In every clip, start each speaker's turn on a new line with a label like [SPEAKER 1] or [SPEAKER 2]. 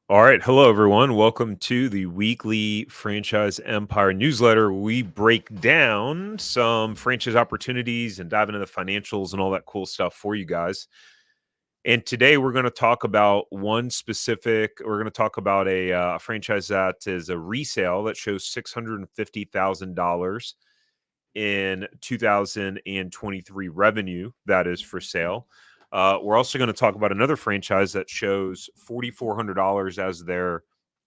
[SPEAKER 1] All right. Hello, everyone. Welcome to the weekly Franchise Empire newsletter. We break down some franchise opportunities and dive into the financials and all that cool stuff for you guys. And today we're going to talk about we're going to talk about a franchise that is a resale that shows $650,000 in 2023 revenue that is for sale. We're also going to talk about another franchise that shows $4,400 as their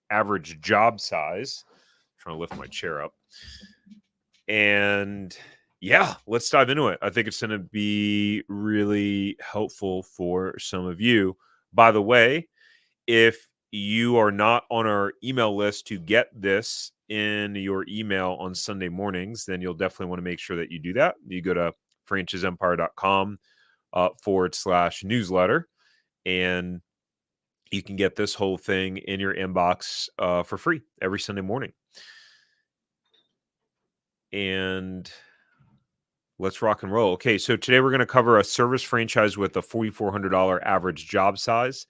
[SPEAKER 1] average job size. I'm trying to lift my chair up. And yeah, let's dive into it. I think it's going to be really helpful for some of you. By the way, if you are not on our email list to get this in your email on Sunday mornings, then you'll definitely want to make sure that you do that. You go to franchiseempire.com /newsletter, and you can get this whole thing in your inbox for free every Sunday morning. And let's rock and roll. Okay, so today we're going to cover a service franchise with a $4,400 average job size,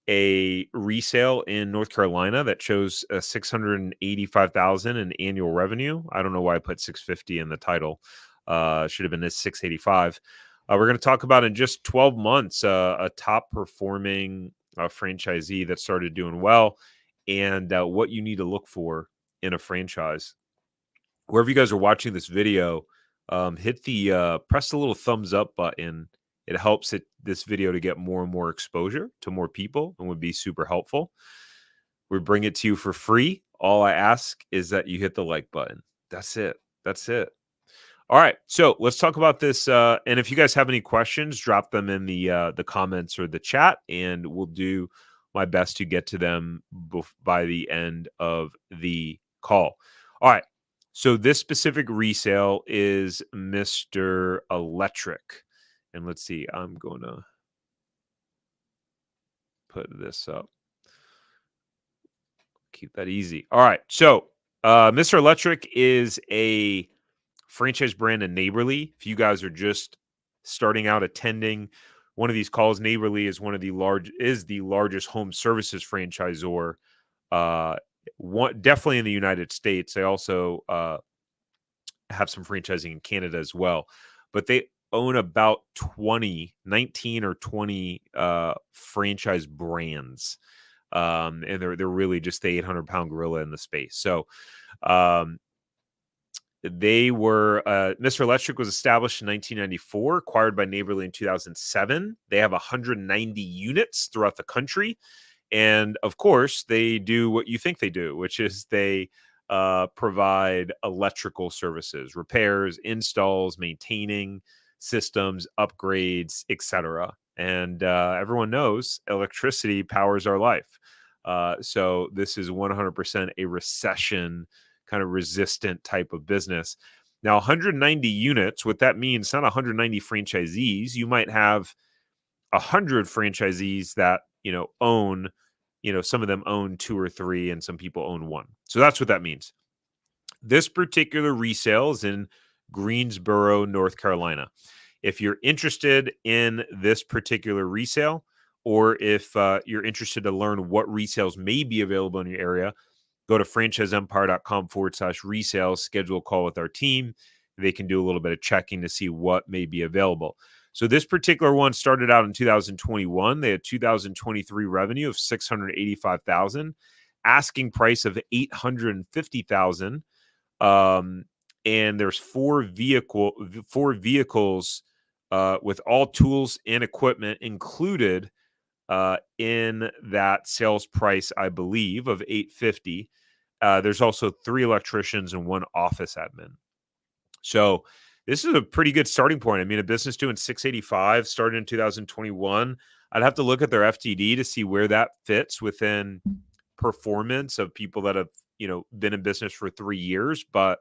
[SPEAKER 1] a resale in North Carolina that shows $685,000 in annual revenue. I don't know why I put 650 in the title. Should have been this 685. We're going to talk about in just 12 months a top performing franchisee that started doing well, and what you need to look for in a franchise. Wherever you guys are watching this video, hit the press the little thumbs up button. It helps this video to get more and more exposure to more people and would be super helpful. We bring it to you for free. All I ask is that you hit the like button. That's it. That's it. All right. So let's talk about this. And if you guys have any questions, drop them in the comments or the chat, and we'll do my best to get to them by the end of the call. All right. So this specific resale is Mr. Electric. And let's see, I'm going to put this up. Keep that easy. All right. So Mr. Electric is a franchise brand in Neighborly. If you guys are just starting out attending one of these calls, Neighborly is the largest home services franchisor. Definitely in the United States. They also have some franchising in Canada as well, but they own about 19 or 20 franchise brands. And they're really just the 800-pound gorilla in the space. So Mr. Electric was established in 1994, acquired by Neighborly in 2007. They have 190 units throughout the country. And of course, they do what you think they do, which is they provide electrical services, repairs, installs, maintaining systems, upgrades, etc. And everyone knows electricity powers our life. So this is 100% a recession kind of resistant type of business. Now, 190 units, what that means, not 190 franchisees. You might have 100 franchisees that, own, some of them own 2 or 3 and some people own 1. So that's what that means. This particular resale is in Greensboro, North Carolina. If you're interested in this particular resale, or if you're interested to learn what resales may be available in your area, go to franchiseempire.com /resale, schedule a call with our team. They can do a little bit of checking to see what may be available. So this particular one started out in 2021. They had 2023 revenue of $685,000, asking price of $850,000. And there's 4 vehicles with all tools and equipment included in that sales price, I believe, of $850,000. There's also 3 electricians and 1 office admin. So this is a pretty good starting point. I mean, a business doing $685,000 started in 2021. I'd have to look at their FTD to see where that fits within performance of people that have, been in business for 3 years. But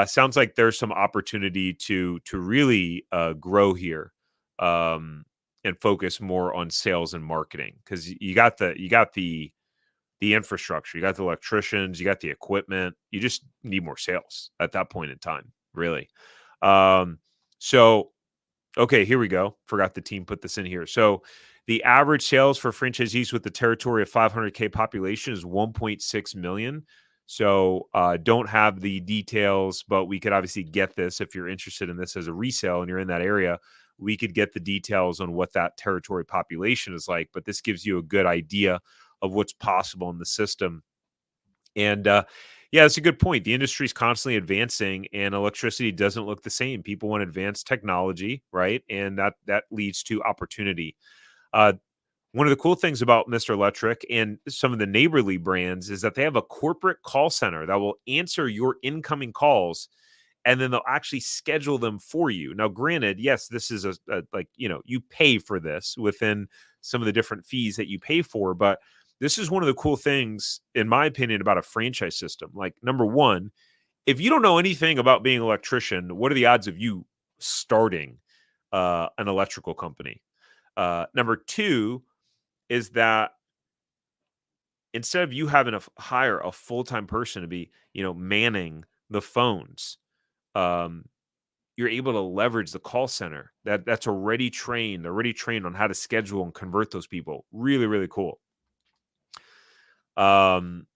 [SPEAKER 1] sounds like there's some opportunity to really grow here. And focus more on sales and marketing, because you got the infrastructure, you got the electricians, you got the equipment. You just need more sales at that point in time, really. So okay, here we go. Forgot the team put this in here. So The average sales for franchisees with the territory of 500K population is 1.6 million. So don't have the details, but we could obviously get this if you're interested in this as a resale and you're in that area. We could get the details on what that territory population is like, but this gives you a good idea of what's possible in the system. And yeah, that's a good point. The industry is constantly advancing, and electricity doesn't look the same. People want advanced technology, right? And that leads to opportunity. Uh, One of the cool things about Mr. Electric and some of the neighborly brands is that they have a corporate call center that will answer your incoming calls, and then they'll actually schedule them for you. Now, granted, yes, this is a like, you pay for this within some of the different fees that you pay for, but this is one of the cool things, in my opinion, about a franchise system. Like, number one, if you don't know anything about being an electrician, what are the odds of you starting an electrical company? Number two is that instead of you having to hire a full-time person to be, manning the phones, um, you're able to leverage the call center that's already trained on how to schedule and convert those people. Really, really cool. Um,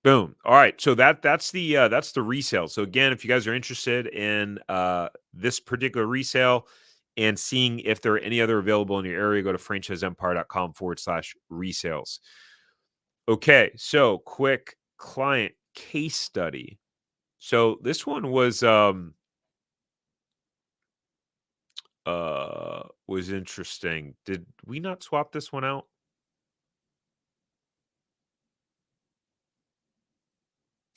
[SPEAKER 1] Boom. All right. So that's the resale. So again, if you guys are interested in this particular resale and seeing if there are any other available in your area, go to franchiseempire.com/resales. Okay, so quick client case study. So this one was interesting. Did we not swap this one out?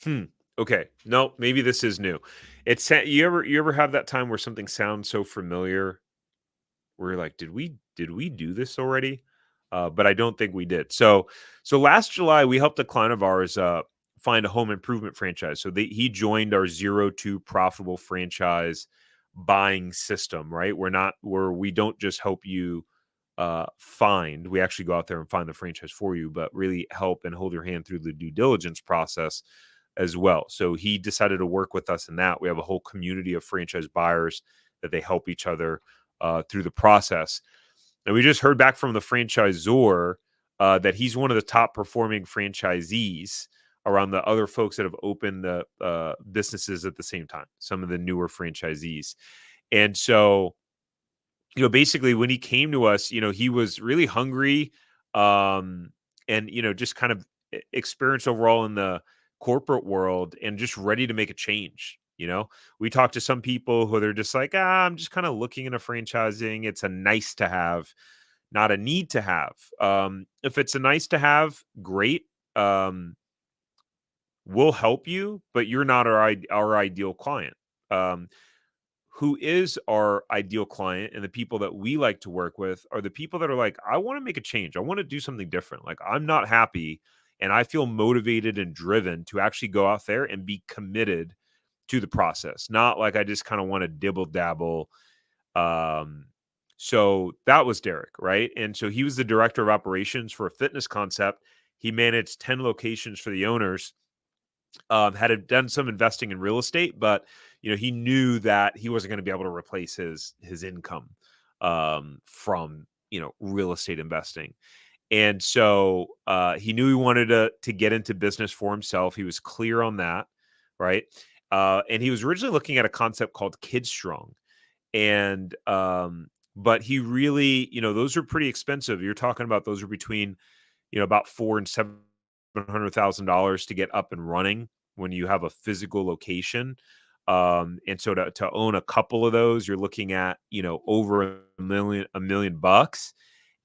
[SPEAKER 1] Hmm. Okay. No, maybe this is new. You ever have that time where something sounds so familiar where you're like, did we do this already? But I don't think we did. So last July we helped a client of ours find a home improvement franchise. So he joined our 0 to profitable franchise buying system, right? Where we don't just help you we actually go out there and find the franchise for you, but really help and hold your hand through the due diligence process as well. So he decided to work with us in that. We have a whole community of franchise buyers that they help each other through the process. And we just heard back from the franchisor that he's one of the top performing franchisees around the other folks that have opened the businesses at the same time, some of the newer franchisees. And so, basically when he came to us, he was really hungry, um, and, just kind of experience overall in the corporate world and just ready to make a change. We talked to some people who they're just like, I'm just kind of looking into franchising. It's a nice to have, not a need to have. If it's a nice to have, great. Um, we'll help you, but you're not our ideal client. Um, who is our ideal client and the people that we like to work with are the people that are like, I want to make a change. I want to do something different. Like, I'm not happy and I feel motivated and driven to actually go out there and be committed to the process. Not like I just kind of want to dibble dabble. Um, so that was Derek, right? And so he was the director of operations for a fitness concept. He managed 10 locations for the owners, had done some investing in real estate, but he knew that he wasn't going to be able to replace his income from real estate investing, and so he knew he wanted to get into business for himself. He was clear on that, right? And he was originally looking at a concept called Kid Strong, and but he really, those are pretty expensive. You're talking about those are between about $400,000 and $700,000 to get up and running when you have a physical location. And so to own a couple of those, you're looking at, over a million bucks.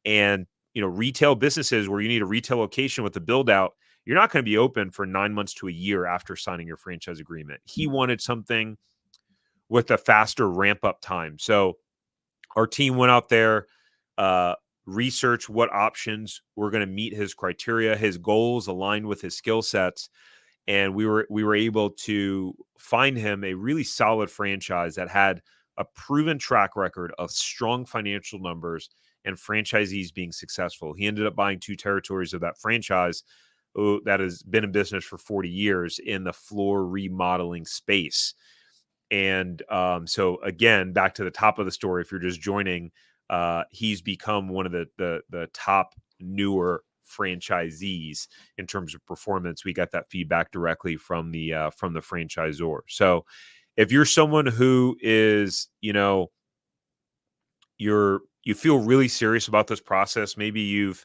[SPEAKER 1] And, retail businesses where you need a retail location with the build out, you're not going to be open for 9 months to a year after signing your franchise agreement. He wanted something with a faster ramp up time. So our team went out there, uh, researched what options were going to meet his criteria, his goals aligned with his skill sets, and we were able to find him a really solid franchise that had a proven track record of strong financial numbers and franchisees being successful. He ended up buying 2 territories of that franchise that has been in business for 40 years in the floor remodeling space. And so again, back to the top of the story, if you're just joining, he's become one of the top newer franchisees in terms of performance. We got that feedback directly from the franchisor. So if you're someone who is, you feel really serious about this process, maybe you've,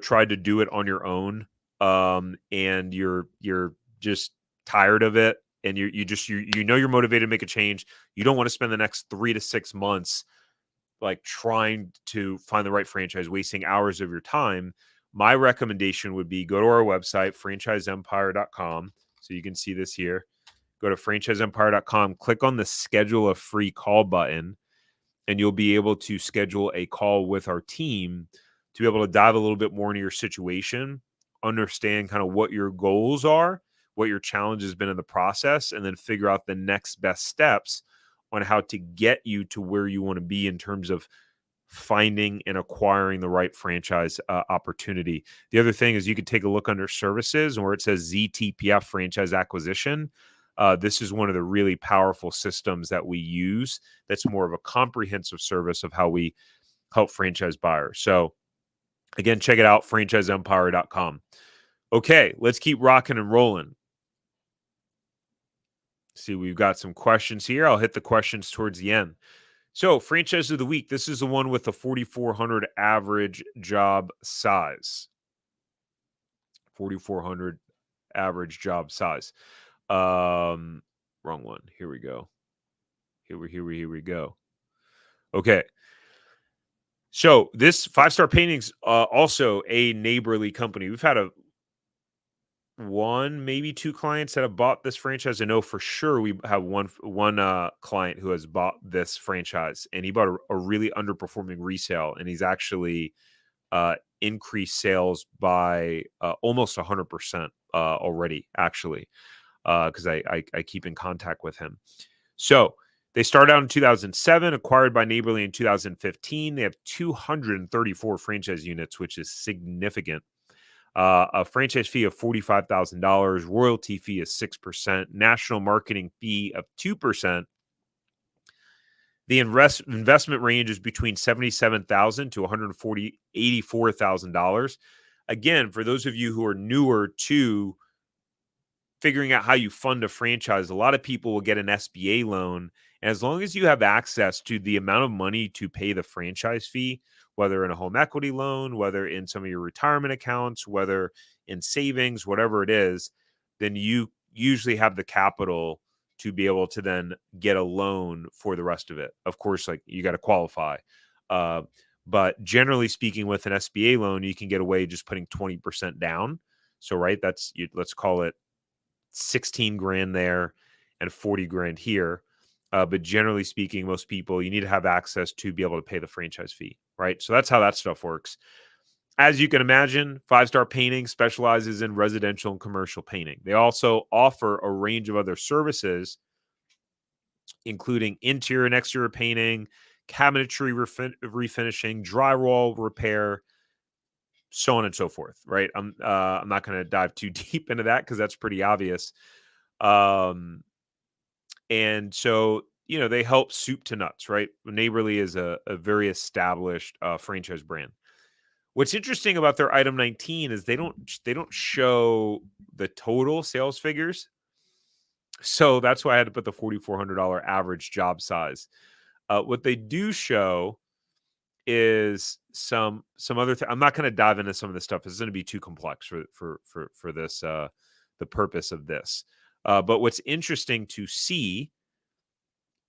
[SPEAKER 1] tried to do it on your own, and you're just tired of it, and you're motivated to make a change. You don't want to spend the next 3 to 6 months like trying to find the right franchise, wasting hours of your time. My recommendation would be go to our website, franchiseempire.com. So you can see this here. Go to franchiseempire.com, click on the schedule a free call button, and you'll be able to schedule a call with our team to be able to dive a little bit more into your situation, understand kind of what your goals are, what your challenge has been in the process, and then figure out the next best steps on how to get you to where you want to be in terms of finding and acquiring the right franchise opportunity. The other thing is you could take a look under services, and where it says ZTPF franchise acquisition. This is one of the really powerful systems that we use. That's more of a comprehensive service of how we help franchise buyers. So again, check it out, franchiseempire.com. Okay, let's keep rocking and rolling. See, we've got some questions here. I'll hit the questions towards the end. So, franchise of the week. This is the one with the 4,400 average job size. 4,400 average job size. Wrong one. Here we go. Here we go. Okay. So this 5-Star Paintings, also a neighborly company. We've had one, maybe two clients that have bought this franchise. I know for sure we have one client who has bought this franchise, and he bought a really underperforming resale, and he's actually increased sales by almost 100% already, actually, because I keep in contact with him. So they started out in 2007, acquired by Neighborly in 2015. They have 234 franchise units, which is significant. A franchise fee of $45,000, royalty fee is 6%, national marketing fee of 2%. The investment range is between $77,000 to $84,000. Again, for those of you who are newer to figuring out how you fund a franchise, a lot of people will get an SBA loan. And as long as you have access to the amount of money to pay the franchise fee, whether in a home equity loan, whether in some of your retirement accounts, whether in savings, whatever it is, then you usually have the capital to be able to then get a loan for the rest of it. Of course, like you got to qualify. But generally speaking, with an SBA loan, you can get away just putting 20% down. So, right, let's call it 16 grand there and 40 grand here. But generally speaking, most people, you need to have access to be able to pay the franchise fee, right? So that's how that stuff works. As you can imagine, 5-Star Painting specializes in residential and commercial painting. They also offer a range of other services, including interior and exterior painting, cabinetry refinishing, drywall repair, so on and so forth, right? I'm not going to dive too deep into that because that's pretty obvious. And so, they help soup to nuts, right? Neighborly is a very established franchise brand. What's interesting about their item 19 is they don't show the total sales figures. So that's why I had to put the $4,400 average job size. What they do show is some other I'm not going to dive into some of this stuff. It's going to be too complex for this the purpose of this. But what's interesting to see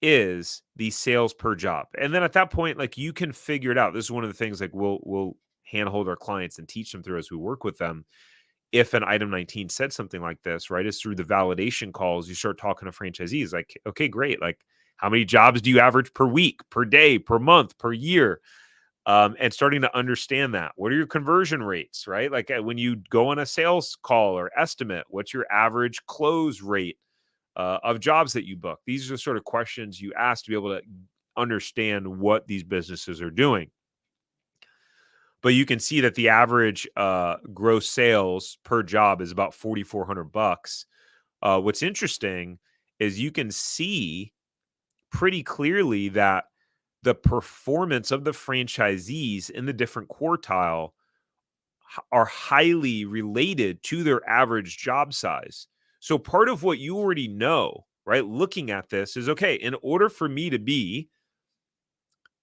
[SPEAKER 1] is the sales per job. And then at that point, like, you can figure it out. This is one of the things, like, we'll handhold our clients and teach them through as we work with them. If an item 19 said something like this, right, is through the validation calls, you start talking to franchisees like, okay, great. Like, how many jobs do you average per week, per day, per month, per year? And starting to understand that. What are your conversion rates, right? Like, when you go on a sales call or estimate, what's your average close rate of jobs that you book? These are sort of questions you ask to be able to understand what these businesses are doing. But you can see that the average gross sales per job is about $4,400. What's interesting is you can see pretty clearly that the performance of the franchisees in the different quartile are highly related to their average job size. So part of what you already know, right, looking at this is, okay, in order for me to be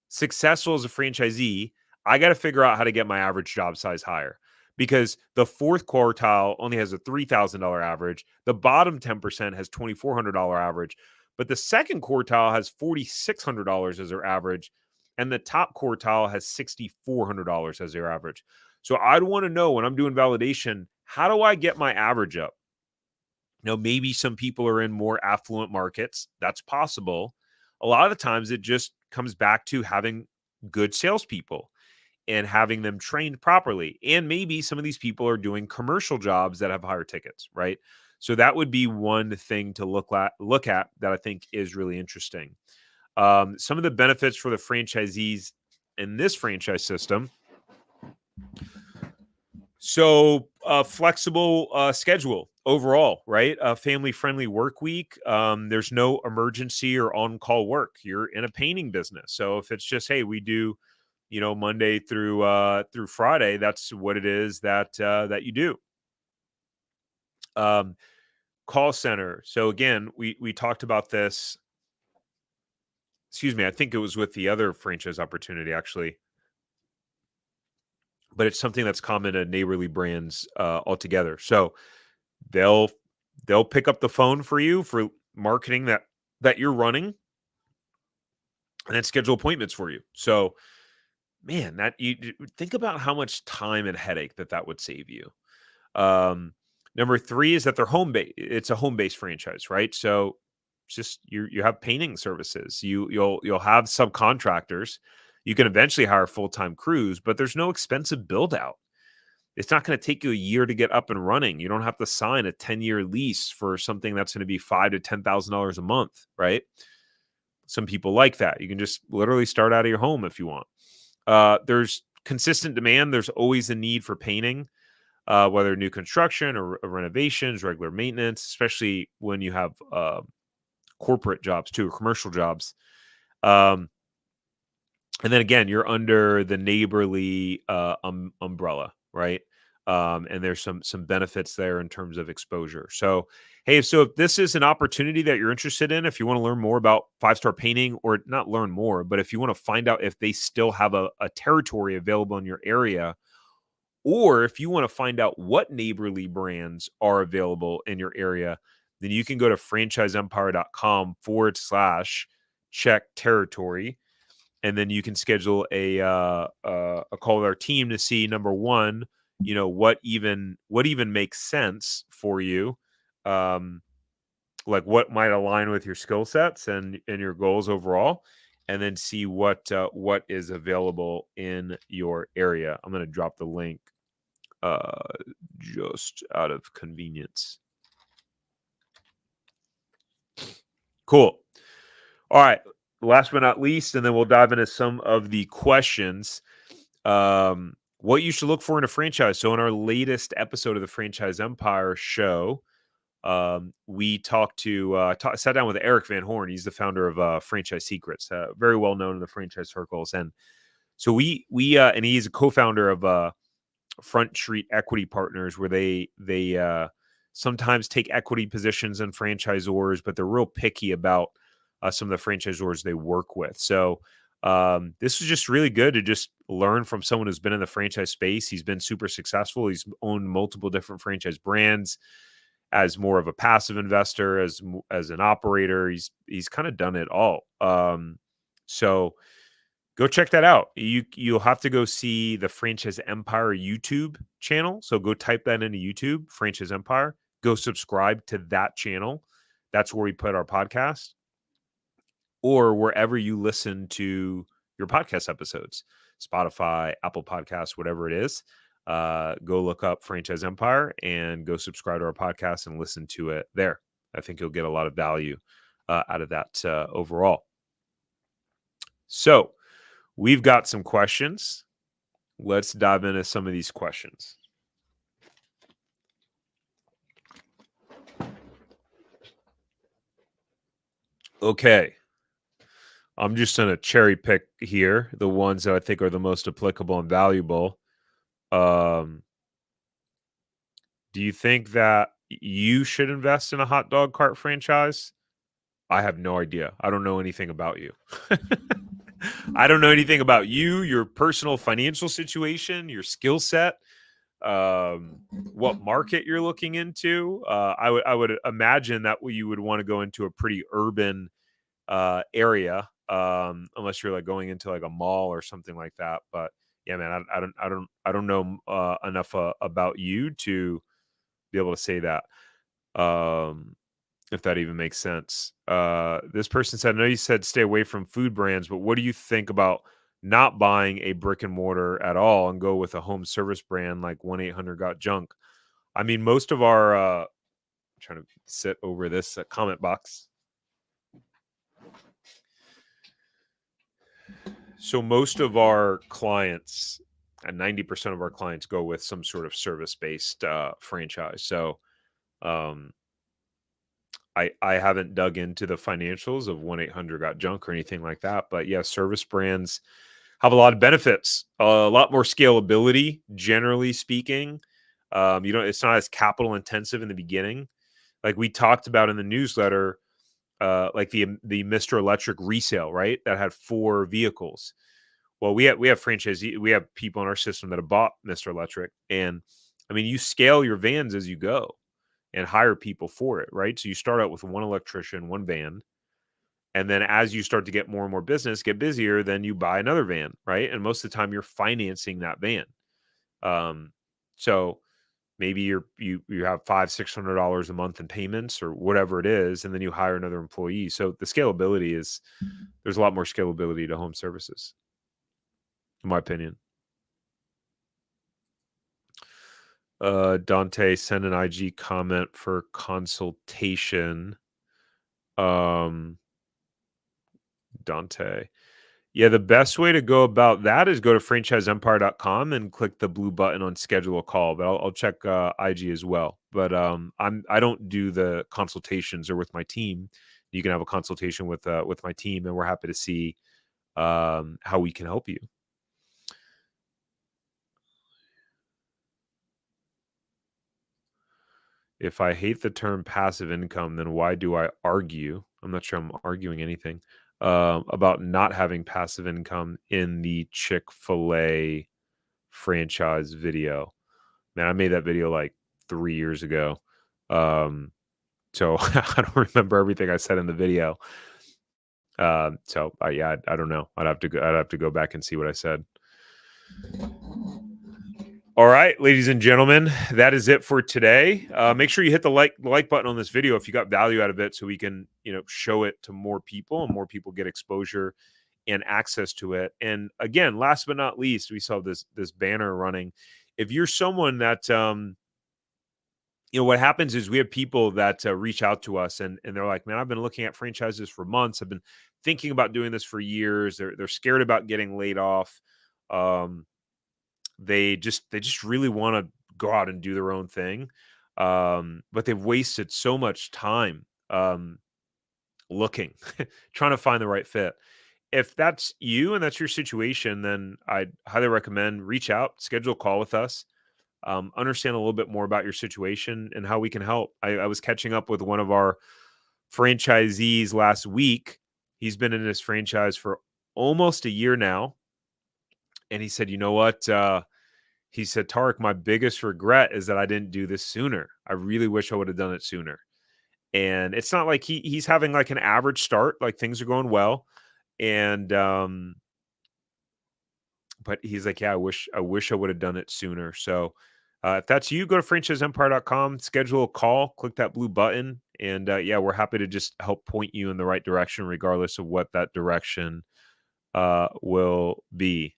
[SPEAKER 1] successful as a franchisee, I got to figure out how to get my average job size higher, because the fourth quartile only has a $3,000 average. The bottom 10% has $2,400 average, but the second quartile has $4,600 as their average, and the top quartile has $6,400 as their average. So I'd want to know, when I'm doing validation, how do I get my average up? Now, maybe some people are in more affluent markets. That's possible. A lot of the times it just comes back to having good salespeople and having them trained properly. And maybe some of these people are doing commercial jobs that have higher tickets, right? So that would be one thing to look at that I think is really interesting. Some of the benefits for the franchisees in this franchise system. So, flexible schedule overall, right? A family-friendly work week. There's no emergency or on-call work. You're in a painting business, so if it's just, hey, we do, Monday through Friday, that's what it is that you do. Um, Call center. So again, we talked about this. Excuse me, I think it was with the other franchise opportunity actually, but it's something that's common to neighborly brands altogether. So they'll pick up the phone for you for marketing that you're running, and then schedule appointments for you. So, man, that you think about how much time and headache that would save you. Number three is that they're home base. It's a home based franchise, right? So, just you have painting services. You'll have subcontractors. You can eventually hire full time crews, but there's no expensive build out. It's not going to take you a year to get up and running. You don't have to sign a 10-year lease for something that's going to be $5,000 to $10,000 a month, right? Some people like that. You can just literally start out of your home if you want. There's consistent demand. There's always a need for painting, whether new construction or renovations, regular maintenance, especially when you have corporate jobs too, or commercial jobs. And then again, you're under the neighborly umbrella, right? And there's some benefits there in terms of exposure. So, hey, so if this is an opportunity that you're interested in, if you want to learn more about Five Star Painting, or not learn more, but if you want to find out if they still have a territory available in your area, or if you want to find out what neighborly brands are available in your area, then you can go to franchiseempire.com/check territory. And then you can schedule a call with our team to see, number one, what even makes sense for you, like what might align with your skill sets and your goals overall, and then see what is available in your area. I'm going to drop the link just out of convenience. Cool. All right. Last but not least, and then we'll dive into some of the questions. What you should look for in a franchise. So in our latest episode of the Franchise Empire show, we sat down with Erik Van Horn. He's the founder of Franchise Secrets, very well known in the franchise circles. And so and he's a co-founder of Front Street Equity Partners, where they sometimes take equity positions in franchisors, but they're real picky about some of the franchisors they work with. So this is just really good to just learn from someone who's been in the franchise space. He's been super successful. He's owned multiple different franchise brands as more of a passive investor, as an operator. He's kind of done it all. So go check that out. You'll have to go see the Franchise Empire YouTube channel. So go type that into YouTube, Franchise Empire. Go subscribe to that channel. That's where we put our podcast, or wherever you listen to your podcast episodes, Spotify, Apple Podcasts, whatever it is. Go look up Franchise Empire and go subscribe to our podcast and listen to it there. I think you'll get a lot of value out of that overall. So we've got some questions. Let's dive into some of these questions. Okay. I'm just going to cherry pick here the ones that I think are the most applicable and valuable. Um, do you think that you should invest in a hot dog cart franchise? I have no idea. I don't know anything about you. I don't know anything about you, your personal financial situation, your skill set, what market you're looking into. I would imagine that you would want to go into a pretty urban area, unless you're like going into like a mall or something like that. But yeah, man, I don't know enough about you to be able to say that. Um, if that even makes sense. This person said, I know you said stay away from food brands, but what do you think about not buying a brick and mortar at all and go with a home service brand like 1-800 Got Junk? I mean, most of our, I'm trying to sit over this comment box. So most of our clients, and 90% of our clients go with some sort of service-based franchise. So um, I haven't dug into the financials of 1-800 Got Junk or anything like that, but yeah, service brands have a lot of benefits, a lot more scalability, generally speaking. It's not as capital intensive in the beginning. Like we talked about in the newsletter, like the Mr. Electric resale, right? That had 4 vehicles. Well, we have franchisee, we have people in our system that have bought Mr. Electric, and I mean, you scale your vans as you go and hire people for it, right? So you start out with one electrician, one van, and then as you start to get more and more business, get busier, then you buy another van, right? And most of the time you're financing that van. Um, so maybe you have $500-600 a month in payments or whatever it is, and then you hire another employee. So the scalability is there's a lot more scalability to home services, in my opinion. Dante send an IG comment for consultation. Dante. Yeah, the best way to go about that is go to franchiseempire.com and click the blue button on schedule a call. But I'll check IG as well. But I don't do the consultations or with my team. You can have a consultation with my team, and we're happy to see how we can help you. If I hate the term passive income, then why do I argue? I'm not sure I'm arguing anything about not having passive income in the Chick-fil-A franchise video. Man, I made that video like 3 years ago. So I don't remember everything I said in the video. Yeah, I don't know. I'd have to go back and see what I said. All right, ladies and gentlemen, that is it for today. Make sure you hit the like button on this video if you got value out of it, so we can show it to more people and more people get exposure and access to it. And again, last but not least, we saw this banner running. If you're someone that what happens is we have people that reach out to us and they're like, man, I've been looking at franchises for months. I've been thinking about doing this for years. They're scared about getting laid off. Um, they just really want to go out and do their own thing. But they've wasted so much time looking, trying to find the right fit. If that's you and that's your situation, then I'd highly recommend reach out, schedule a call with us, understand a little bit more about your situation and how we can help. I was catching up with one of our franchisees last week. He's been in this franchise for almost a year now. And he said, you know what? He said, Tarek, my biggest regret is that I didn't do this sooner. I really wish I would have done it sooner. And it's not like he's having like an average start, like things are going well. And but he's like, yeah, I wish I would have done it sooner. So if that's you, go to franchiseempire.com, schedule a call, click that blue button. And yeah, we're happy to just help point you in the right direction, regardless of what that direction will be.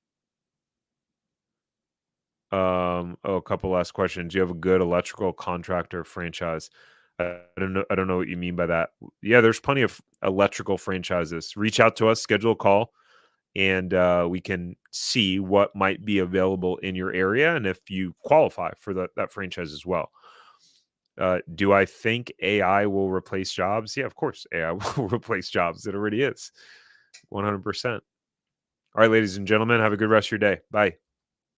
[SPEAKER 1] A couple last questions. Do you have a good electrical contractor franchise? I don't know what you mean by that. Yeah, there's plenty of electrical franchises. Reach out to us, schedule a call, and we can see what might be available in your area and if you qualify for that franchise as well. Do I think AI will replace jobs? Yeah, of course, AI will replace jobs. It already is. 100%. All right, ladies and gentlemen, have a good rest of your day. Bye.